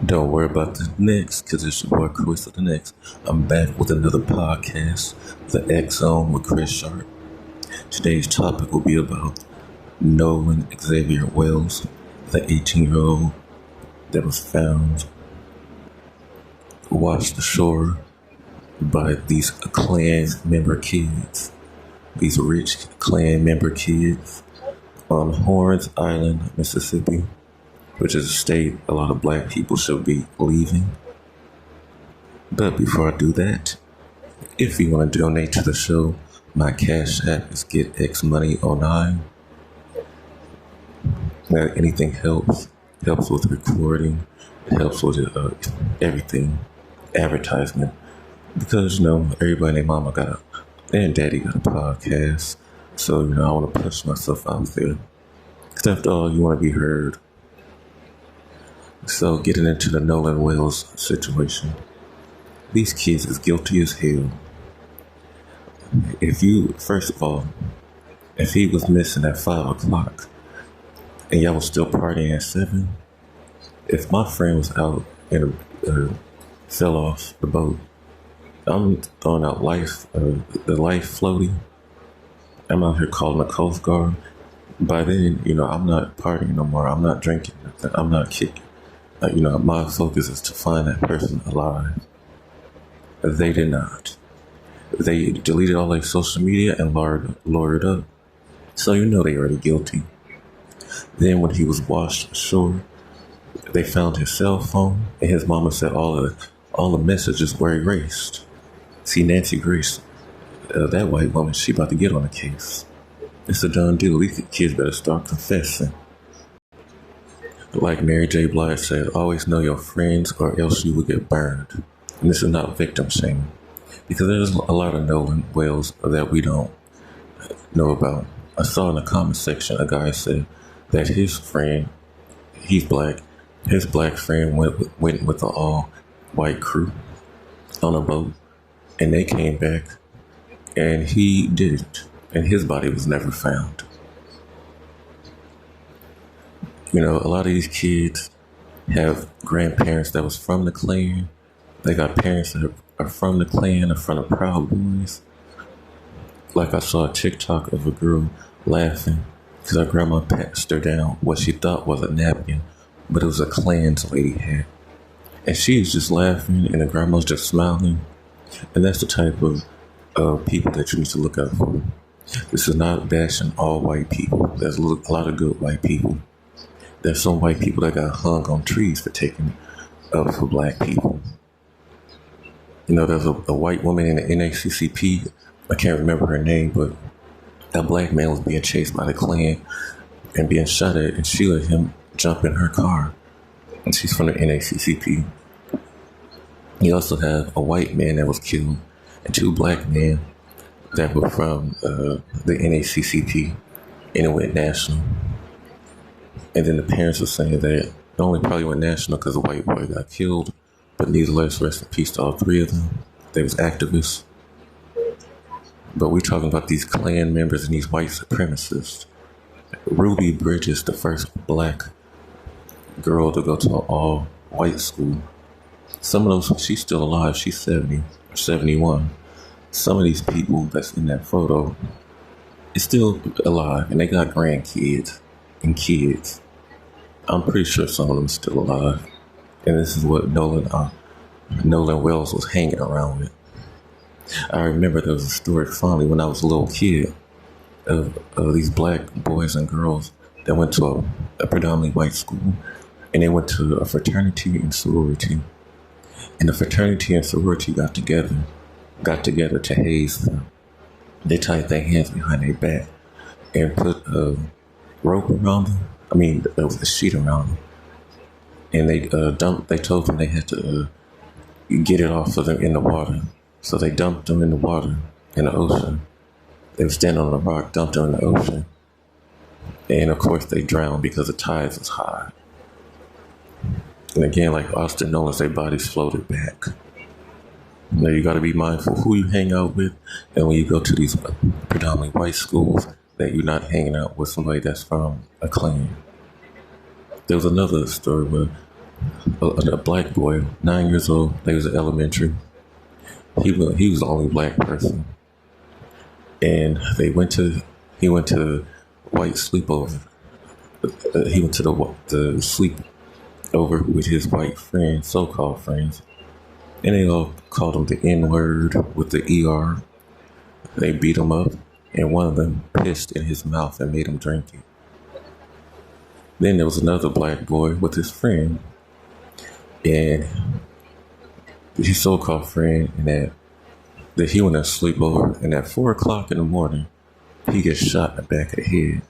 Don't worry about the next, because it's your boy Chris of the Next. I'm back with another podcast, The X Zone with Chris Sharp. Today's topic will be about Nolan Xavier Wells, the 18-year-old that was found washed ashore by these Klan member kids, these rich Klan member kids on Horns Island, Mississippi, which is a state a lot of black people should be leaving. But before I do that, if you want to donate to the show, my cash app is GetXMoney09. Anything helps. Helps with recording. It helps with everything. Advertisement. Because, everybody and their mama and daddy got a podcast. So, I want to push myself out there. Because after all, you want to be heard. So, getting into the Nolan Wells situation. These kids is guilty as hell. First of all, if he was missing at 5 o'clock and y'all was still partying at 7, if my friend was out and fell off the boat, I'm throwing out the life floaty. I'm out here calling the Coast Guard. By then, I'm not partying no more. I'm not drinking. I'm not kicking. My focus is to find that person alive. They did not. They deleted all their social media and lured up. So they already guilty. Then when he was washed ashore, they found his cell phone, and his mama said all the messages were erased. See, Nancy Grace, that white woman, she about to get on the case. It's a done deal. These kids better start confessing. Like Mary J. Blige said, always know your friends or else you will get burned. And this is not victim shaming. Because there's a lot of Nolan Wells that we don't know about. I saw in the comment section a guy said that his friend, he's black, his black friend went with the all-white crew on a boat. And they came back and he didn't. And his body was never found. A lot of these kids have grandparents that was from the Klan. They got parents that are from the Klan or from the Proud Boys. Like I saw a TikTok of a girl laughing because her grandma passed her down what she thought was a napkin, but it was a Klan's lady hat. And she was just laughing and the grandma's just smiling. And that's the type of people that you need to look out for. This is not bashing all white people. There's a lot of good white people. There's some white people that got hung on trees for taking up for black people. There's a white woman in the NACCP. I can't remember her name, but that black man was being chased by the Klan and being shot at, and she let him jump in her car. And she's from the NACCP. You also have a white man that was killed and 2 black men that were from the NACCP, and it went national. And then the parents were saying that it only probably went national because a white boy got killed, but nevertheless, rest in peace to all 3 of them. They was activists. But we're talking about these Klan members and these white supremacists. Ruby Bridges, the first black girl to go to an all-white school. Some of those, she's still alive. She's 70 or 71. Some of these people that's in that photo is still alive, and they got grandkids and kids. I'm pretty sure some of them are still alive. And this is what Nolan Wells was hanging around with. I remember there was a story fondly when I was a little kid of these black boys and girls that went to a predominantly white school, and they went to a fraternity and sorority. And the fraternity and sorority got together to haze them. They tied their hands behind their back and put a rope around them. There was a sheet around them. And they told them they had to get it off of them in the water. So they dumped them in the water, in the ocean. They were standing on a rock, dumped them in the ocean. And of course they drowned because the tides was high. And again, like Austin Nolan, their bodies floated back. You got to be mindful who you hang out with. And when you go to these predominantly white schools, that you're not hanging out with somebody that's from a Klan. There was another story where A black boy, 9 years old. They was in elementary. He was the only black person, and he went to white sleepover. He went to the sleep over with his white friends, so-called friends, and they all called him the N-word with the ER. They beat him up, and one of them pissed in his mouth and made him drink it. Then there was another black boy with his friend, and his so-called friend, and that he went to sleep over, and at 4 o'clock in the morning, he gets shot in the back of the head.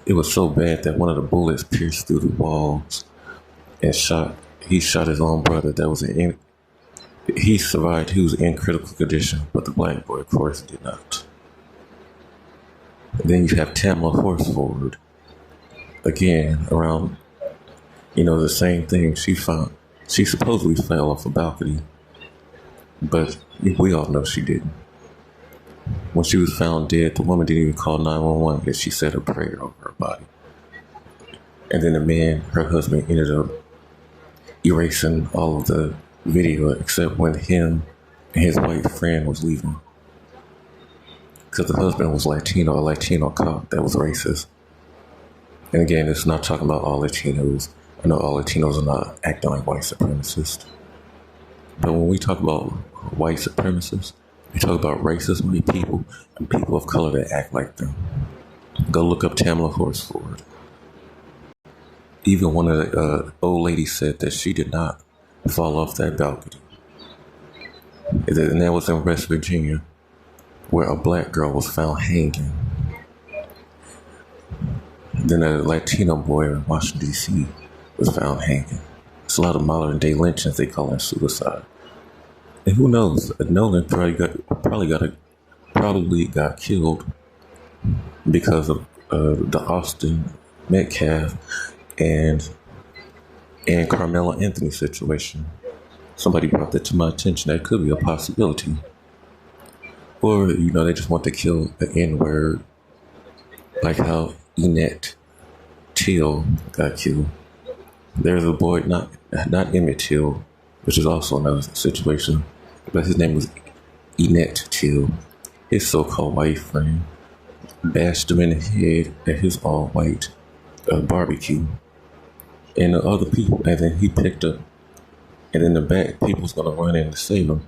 It was so bad that one of the bullets pierced through the walls and he shot his own brother that was he survived. He was in critical condition, but the black boy, of course, did not. And then you have Tamla Horsford, again, around, the same thing. She supposedly fell off a balcony, but we all know she didn't. When she was found dead, the woman didn't even call 911 because she said a prayer over her body. And then the man, her husband, ended up erasing all of the video except when him and his white friend was leaving. Because the husband was Latino, a Latino cop that was racist. And again, it's not talking about all Latinos. I know all Latinos are not acting like white supremacists. But when we talk about white supremacists, we talk about racist white people and people of color that act like them. Go look up Tamla Horsford. Even one of the old ladies said that she did not fall off that balcony. And that was in West Virginia, where a black girl was found hanging. Then a Latino boy in Washington, D.C. was found hanging. It's a lot of modern day lynchings, they call it suicide. And who knows? Nolan probably got killed because of the Austin Metcalf and Carmelo Anthony situation. Somebody brought that to my attention. That could be a possibility. Or, they just want to kill the N-word, like how Emmett Till got killed. There's a boy, not Emmett Till, which is also another situation, but his name was Emmett Till. His so-called white friend bashed him in the head at his all-white barbecue. And the other people, and then he picked up, and in the back, people's gonna run in to save him.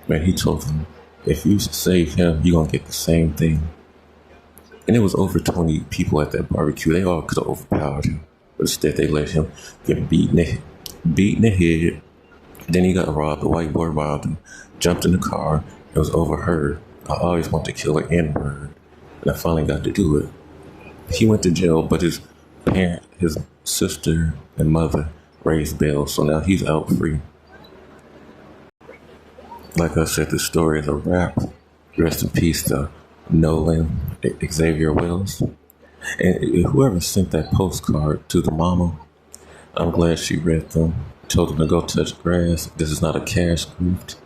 And he told them, if you save him, you're gonna get the same thing. And it was over 20 people at that barbecue. They all could have overpowered him, but instead they let him get beaten in the head. Then he got robbed. The white boy robbed him, jumped in the car. It was overheard. I always want to kill an N-word, and I finally got to do it. He went to jail, but his sister and mother raised bail, so now he's out free. Like I said, the story is a wrap. Rest in peace to Nolan Xavier Wells. And whoever sent that postcard to the mama, I'm glad she read them. Told them to go touch grass. This is not a cash gift.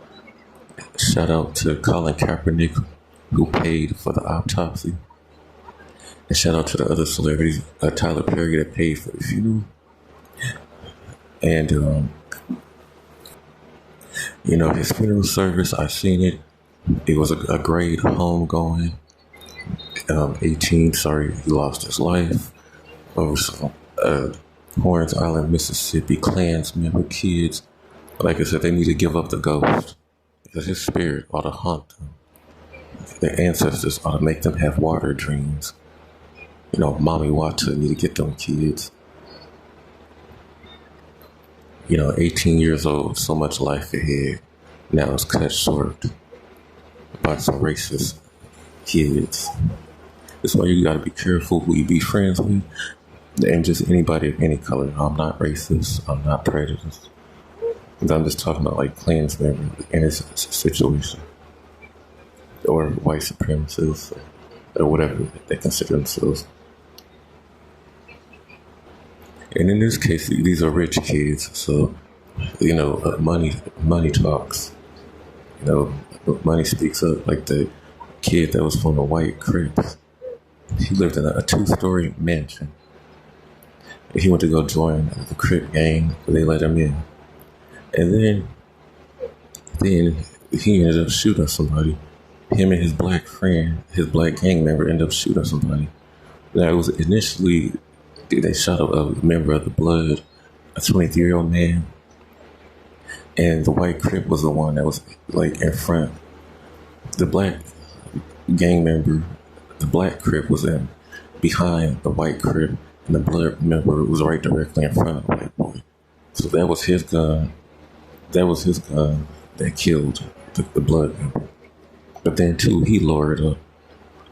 Shout out to Colin Kaepernick, who paid for the autopsy. And shout out to the other celebrities, Tyler Perry, that paid for the funeral. And, his funeral service, I seen it. It was a great homegoing. 18, he lost his life over some Horns Island, Mississippi Klans member kids. Like I said, they need to give up the ghost because his spirit ought to haunt them. Their ancestors ought to make them have water dreams. Mommy Watson need to get them kids. 18 years old, so much life ahead. Now it's cut short by some racist kids. That's why you gotta be careful who you be friends with, and just anybody of any color. I'm not racist. I'm not prejudiced. I'm just talking about like Klans members in this situation, or white supremacists, or whatever they consider themselves. And in this case, these are rich kids, so money talks. Money speaks up. Like the kid that was from the white Crips, he lived in a 2-story mansion. He went to go join the Crip gang, but they let him in. And then he ended up shooting somebody. Him and his black friend, his black gang member, ended up shooting somebody. Now, it was initially, they shot a member of the Blood, a 23-year-old man, and the white Crip was the one that was like in front. The black gang member, the black Crip was in behind the white Crip, and the Blood member was right directly in front of the white boy. So that was his gun. That was his gun that killed the Blood member. But then too, he lawyered up,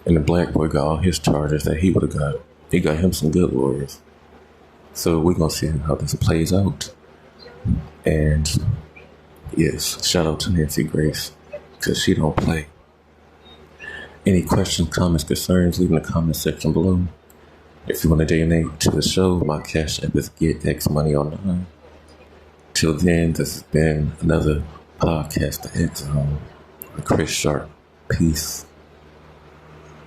and the black boy got all his charges that he would have got. He got him some good lawyers. So we're gonna see how this plays out. And yes, shout out to Nancy Grace, because she don't play. Any questions, comments, concerns, leave in the comment section below. If you want to donate to the show, my cash app is GetXMoney09. Till then, this has been another podcast, The X Zone, with Chris Sharp. Peace.